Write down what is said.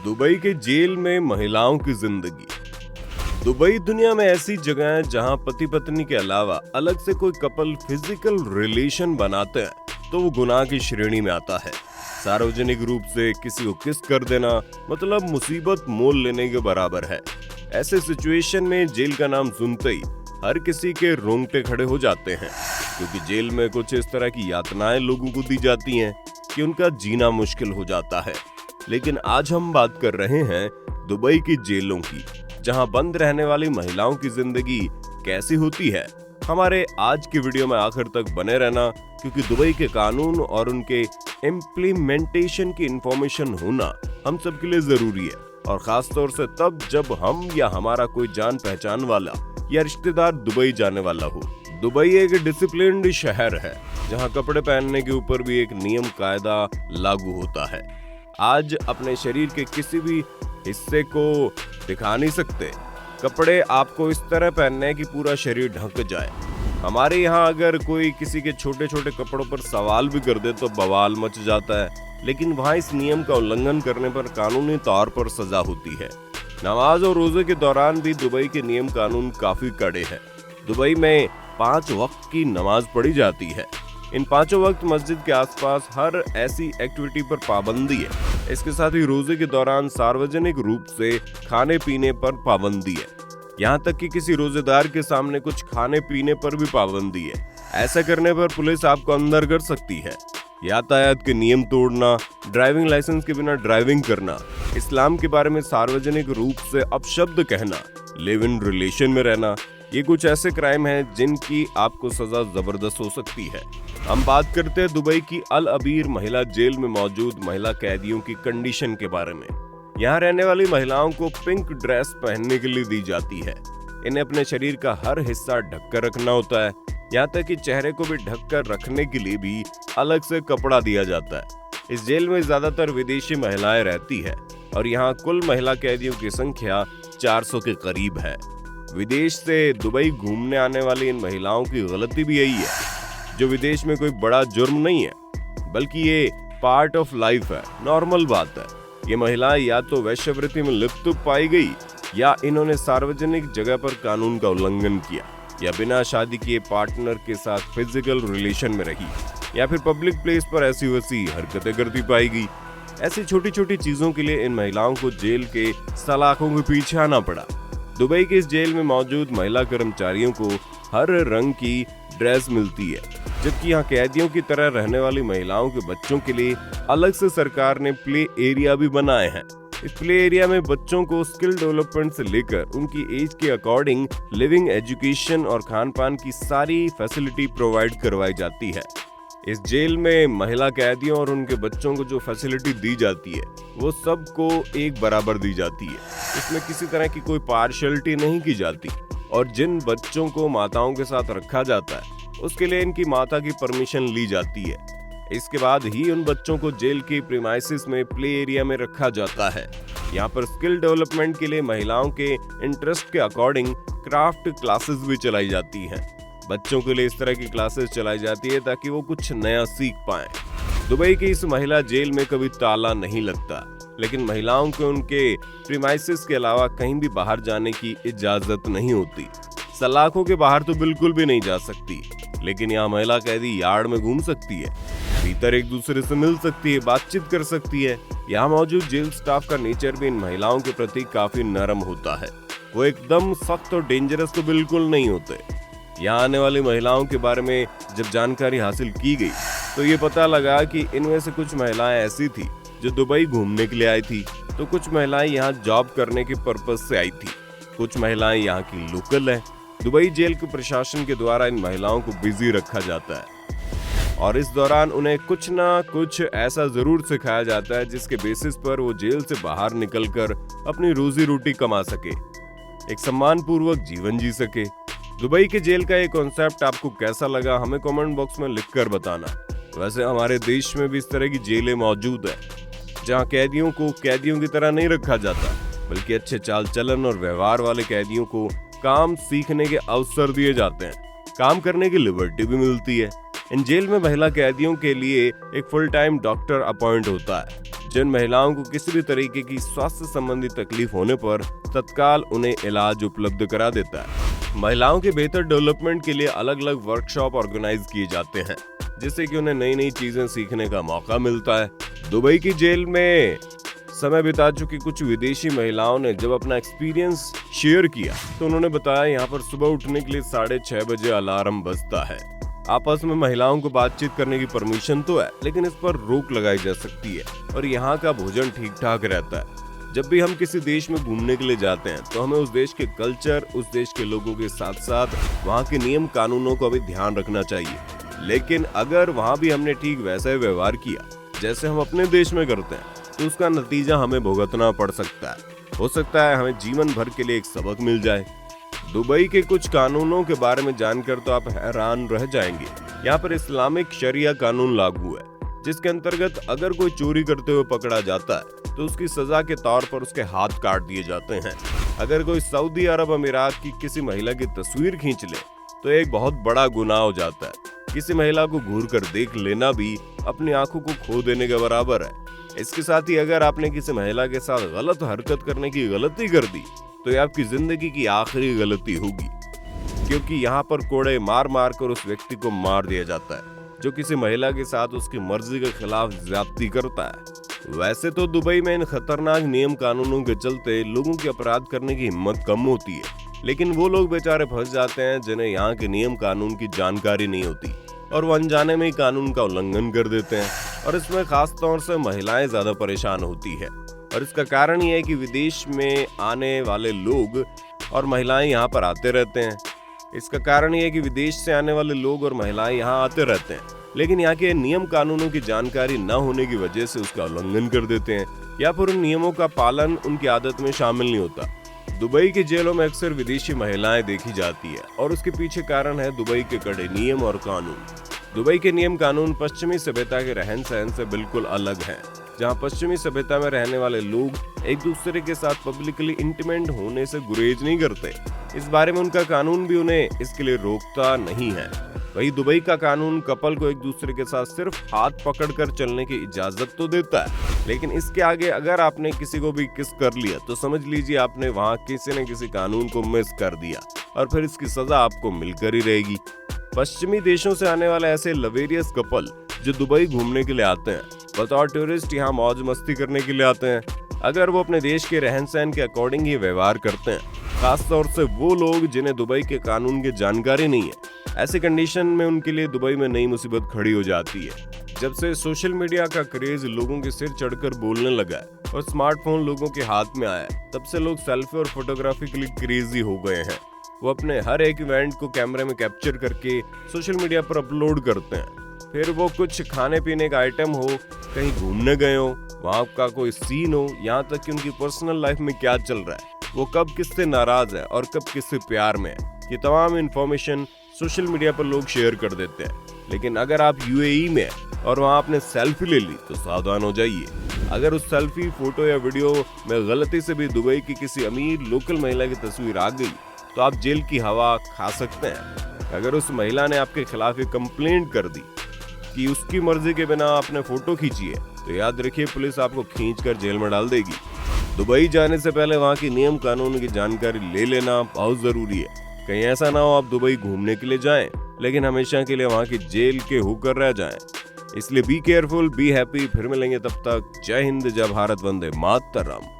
Dubai के jail में महिलाओं की जिंदगी। दुबई दुनिया में ऐसी जगह है जहां पति पत्नी के अलावा अलग से कोई कपल फिजिकल रिलेशन बनाते हैं तो वो गुनाह की श्रेणी में आता है। सार्वजनिक रूप से किसी को किस कर देना मतलब मुसीबत मोल लेने के बराबर है। ऐसे सिचुएशन में जेल का नाम सुनते ही हर किसी के रोंगटे खड़े हो जाते हैं, क्योंकि जेल में कुछ इस तरह की यातनाएं लोगों को दी जाती हैं कि उनका जीना मुश्किल हो जाता है। लेकिन आज हम बात कर रहे हैं दुबई की जेलों की, जहां बंद रहने वाली महिलाओं की जिंदगी कैसी होती है। हमारे आज की वीडियो में आखिर तक बने रहना, क्योंकि दुबई के कानून और उनके इम्प्लीमेंटेशन की इंफॉर्मेशन होना हम सबके लिए जरूरी है, और खास तौर से तब जब हम या हमारा कोई जान पहचान वाला या रिश्तेदार दुबई जाने वाला हो। दुबई एक डिसिप्लिन्ड शहर है जहां कपड़े पहनने के ऊपर भी एक नियम कायदा लागू होता है। आज अपने शरीर के किसी भी हिस्से को दिखा नहीं सकते। कपड़े आपको इस तरह पहनने हैं कि पूरा शरीर ढक जाए। हमारे यहाँ अगर कोई किसी के छोटे छोटे कपड़ों पर सवाल भी कर दे तो बवाल मच जाता है, लेकिन वहाँ इस नियम का उल्लंघन करने पर कानूनी तौर पर सजा होती है। नमाज और रोजे के दौरान भी दुबई के नियम कानून काफी कड़े हैं। दुबई में 5 वक्त की नमाज पढ़ी जाती है। इन 5 वक्त मस्जिद के आसपास हर ऐसी एक्टिविटी पर पाबंदी है। इसके साथ ही रोजे के दौरान सार्वजनिक रूप से खाने पीने पर पाबंदी है। यहाँ तक कि किसी रोजेदार के सामने कुछ खाने पीने पर भी पाबंदी है। ऐसा करने पर पुलिस आपको अंदर कर सकती है। यातायात के नियम तोड़ना, ड्राइविंग लाइसेंस के बिना ड्राइविंग करना, इस्लाम के बारे में सार्वजनिक रूप से अपशब्द कहना, लिव इन रिलेशन में रहना, ये कुछ ऐसे क्राइम हैं जिनकी आपको सजा जबरदस्त हो सकती है। हम बात करते हैं दुबई की अल अबीर महिला जेल में मौजूद महिला कैदियों की कंडीशन के बारे में। यहाँ रहने वाली महिलाओं को पिंक ड्रेस पहनने के लिए दी जाती है। इन्हें अपने शरीर का हर हिस्सा ढककर रखना होता है, यहाँ तक कि चेहरे को भी ढककर रखने के लिए भी अलग से कपड़ा दिया जाता है। इस जेल में ज्यादातर विदेशी महिलाएं रहती है और यहाँ कुल महिला कैदियों की संख्या 400 के करीब है। विदेश से दुबई घूमने आने वाली इन महिलाओं की गलती भी यही है, जो विदेश में कोई बड़ा जुर्म नहीं है, बल्कि ये पार्ट ऑफ लाइफ है, नॉर्मल बात है। ये महिलाएं या तो वेश्यावृत्ति में लिप्त पाई गई, या इन्होंने सार्वजनिक जगह पर कानून का उल्लंघन किया, या बिना शादी किए पार्टनर के साथ फिजिकल रिलेशन में रही, या फिर पब्लिक प्लेस पर ऐसी वैसी हरकतें करती पाई गई। ऐसी छोटी छोटी चीजों के लिए इन महिलाओं को जेल के सलाखों के पीछे आना पड़ा। दुबई के इस जेल में मौजूद महिला कर्मचारियों को हर रंग की ड्रेस मिलती है, जबकि यहाँ कैदियों की तरह रहने वाली महिलाओं के बच्चों के लिए अलग से सरकार ने प्ले एरिया भी बनाए हैं। इस प्ले एरिया में बच्चों को स्किल डेवलपमेंट से लेकर उनकी एज के अकॉर्डिंग लिविंग, एजुकेशन और खान पान की सारी फैसिलिटी प्रोवाइड करवाई जाती है। इस जेल में महिला कैदियों और उनके बच्चों को जो फैसिलिटी दी जाती है वो सबको एक बराबर दी जाती है। इसमें किसी तरह की कोई पार्शियलिटी नहीं की जाती, और जिन बच्चों को माताओं के साथ रखा जाता है उसके लिए इनकी माता की परमिशन ली जाती है। इसके बाद ही उन बच्चों को जेल की प्रीमाइसिस में प्ले एरिया में रखा जाता है। यहाँ पर स्किल डेवलपमेंट के लिए महिलाओं के इंटरेस्ट के अकॉर्डिंग क्राफ्ट क्लासेस भी चलाई जाती हैं। बच्चों के लिए इस तरह की क्लासेस चलाई जाती है ताकि वो कुछ नया सीख पाएं। दुबई की इस महिला जेल में कभी ताला नहीं लगता, लेकिन महिलाओं को उनके प्रीमाइसिस के अलावा कहीं भी बाहर जाने की इजाजत नहीं होती। सलाखों के बाहर तो बिल्कुल भी नहीं जा सकती, लेकिन यहाँ महिला कैदी यार्ड में घूम सकती है, भीतर एक दूसरे से मिल सकती है, बातचीत कर सकती है। यहाँ मौजूद जेल स्टाफ का नेचर भी इन महिलाओं के प्रति काफी नरम होता है। वो एकदम सख्त और डेंजरस तो बिल्कुल नहीं होते। यहाँ आने वाली महिलाओं के बारे में जब जानकारी हासिल की गई तो ये पता लगा कि इनमें से कुछ महिलाएं ऐसी थी जो दुबई घूमने के लिए आई थी, तो कुछ महिलाएं यहाँ जॉब करने के पर्पज से आई थी, कुछ महिलाएं यहाँ की लोकल है। दुबई जेल के प्रशासन के द्वारा इन महिलाओं को बिजी रखा जाता है, और इस दौरान उन्हें कुछ ना कुछ ऐसा जरूर सिखाया जाता है जिसके बेसिस पर वो जेल से बाहर निकलकर अपनी रोजी रोटी कमा सके, एक सम्मान पूर्वक जीवन जी सके। दुबई के जेल का ये कॉन्सेप्ट आपको कैसा लगा हमें कमेंट बॉक्स में लिखकर बताना। वैसे हमारे देश में भी इस तरह की जेलें मौजूद है, जहां कैदियों को कैदियों की तरह नहीं रखा जाता, बल्कि अच्छे चाल चलन और व्यवहार वाले कैदियों को काम सीखने के अवसर दिए जाते हैं, काम करने की लिबर्टी भी मिलती है। इन जेल में महिला कैदियों के लिए एक फुल टाइम डॉक्टर अपॉइंट होता है, जिन महिलाओं को किसी भी तरीके की स्वास्थ्य संबंधी तकलीफ होने पर तत्काल उन्हें इलाज उपलब्ध करा देता है। महिलाओं के बेहतर डेवलपमेंट के लिए अलग अलग वर्कशॉप ऑर्गेनाइज किए जाते हैं, जिससे कि उन्हें नई नई चीजें सीखने का मौका मिलता है। दुबई की जेल में समय बिता चुकी कुछ विदेशी महिलाओं ने जब अपना एक्सपीरियंस शेयर किया तो उन्होंने बताया यहाँ पर सुबह उठने के लिए 6:30 बजे अलार्म बजता है। आपस में महिलाओं को बातचीत करने की परमिशन तो है, लेकिन इस पर रोक लगाई जा सकती है और यहाँ का भोजन ठीक ठाक रहता है। जब भी हम किसी देश में घूमने के लिए जाते हैं तो हमें उस देश के कल्चर, उस देश के लोगों के साथ साथ वहाँ के नियम कानूनों का भी ध्यान रखना चाहिए। लेकिन अगर वहाँ भी हमने ठीक वैसा ही व्यवहार किया जैसे हम अपने देश में करते हैं तो उसका नतीजा हमें भुगतना पड़ सकता है। हो सकता है हमें जीवन भर के लिए एक सबक मिल जाए। दुबई के कुछ कानूनों के बारे में जानकर तो आप हैरान रह जाएंगे। यहाँ पर इस्लामिक शरिया कानून लागू है, जिसके अंतर्गत अगर कोई चोरी करते हुए पकड़ा जाता है तो उसकी सजा के तौर पर उसके हाथ काट दिए जाते हैं। अगर कोई सऊदी अरब अमीरात की किसी महिला की तस्वीर खींच ले तो एक बहुत बड़ा गुनाह हो जाता है। किसी महिला को घूर कर देख लेना भी अपनी आंखों को खो देने के बराबर है। इसके साथ ही अगर आपने किसी महिला के साथ गलत हरकत करने की गलती कर दी तो ये आपकी जिंदगी की आखिरी गलती होगी, क्योंकि यहाँ पर कोड़े मार मार कर उस व्यक्ति को मार दिया जाता है जो किसी महिला के साथ उसकी मर्जी के खिलाफ ज्यादती करता है। वैसे तो दुबई में इन खतरनाक नियम कानूनों के चलते लोगों की अपराध करने की हिम्मत कम होती है, लेकिन वो लोग बेचारे फंस जाते हैं जिन्हें यहाँ के नियम कानून की जानकारी नहीं होती और वो अनजाने में ही कानून का उल्लंघन कर देते हैं। और इसमें खास तौर से महिलाएं ज्यादा परेशान होती है और इसका कारण ये है कि विदेश में आने वाले लोग और महिलाएं यहाँ पर आते रहते हैं। इसका कारण ये है कि विदेश से आने वाले लोग और महिलाएं यहाँ आते रहते हैं, लेकिन यहाँ के नियम कानूनों की जानकारी न होने की वजह से उसका उल्लंघन कर देते हैं या फिर उन नियमों का पालन उनकी आदत में शामिल नहीं होता। दुबई की जेलों में अक्सर विदेशी महिलाएं देखी जाती है और उसके पीछे कारण है दुबई के कड़े नियम और कानून। दुबई के नियम कानून पश्चिमी सभ्यता के रहन सहन से बिल्कुल अलग हैं, जहां पश्चिमी सभ्यता में रहने वाले लोग एक दूसरे के साथ पब्लिकली इंटीमेट होने से गुरेज नहीं करते। इस बारे में उनका कानून भी उन्हें इसके लिए रोकता नहीं है। वही दुबई का कानून कपल को एक दूसरे के साथ सिर्फ हाथ पकड़कर चलने की इजाजत तो देता है, लेकिन इसके आगे अगर आपने किसी को भी किस कर लिया तो समझ लीजिए आपने वहाँ किसी न किसी कानून को मिस कर दिया और फिर इसकी सजा आपको मिलकर ही रहेगी। पश्चिमी देशों से आने वाले ऐसे लवेरियस कपल जो दुबई घूमने के लिए आते हैं, बतौर टूरिस्ट यहाँ मौज मस्ती करने के लिए आते हैं। अगर वो अपने देश के रहन सहन के अकॉर्डिंग ही व्यवहार करते हैं, खास तौर से वो लोग जिन्हें दुबई के कानून की जानकारी नहीं है, ऐसे कंडीशन में उनके लिए दुबई में नई मुसीबत खड़ी हो जाती है। जब से सोशल मीडिया का क्रेज लोगों के सिर चढ़कर बोलने लगा है और स्मार्टफोन लोगों के हाथ में आया है, तब से लोग सेल्फी और फोटोग्राफी के लिए क्रेजी हो गए हैं। वो अपने हर एक इवेंट को कैमरे में कैप्चर करके सोशल मीडिया पर अपलोड करते हैं। फिर वो कुछ खाने पीने का आइटम हो, कहीं घूमने गए हो, वहाँ का कोई सीन हो, यहाँ तक कि उनकी पर्सनल लाइफ में क्या चल रहा है, वो कब किससे नाराज है और कब किससे प्यार में है, ये तमाम इन्फॉर्मेशन सोशल मीडिया पर लोग शेयर कर देते हैं। लेकिन अगर आप यूएई में हैं और वहाँ आपने सेल्फी ले ली तो सावधान हो जाइए। अगर उस सेल्फी, फोटो या वीडियो में गलती से भी दुबई की किसी अमीर लोकल महिला की तस्वीर आ गई तो आप जेल की हवा खा सकते हैं। अगर उस महिला ने आपके खिलाफ एक कंप्लेंट कर दी कि उसकी मर्जी के बिना आपने फोटो खींची है तो याद रखिए पुलिस आपको खींचकर जेल में डाल देगी। दुबई जाने से पहले वहाँ की नियम कानून की जानकारी ले लेना बहुत जरूरी है। कहीं ऐसा ना हो आप दुबई घूमने के लिए जाएं लेकिन हमेशा के लिए वहाँ की जेल के होकर रह जाएं। इसलिए बी केयरफुल, बी हैप्पी। फिर मिलेंगे, तब तक जय हिंद, जय भारत, वंदे मातरम।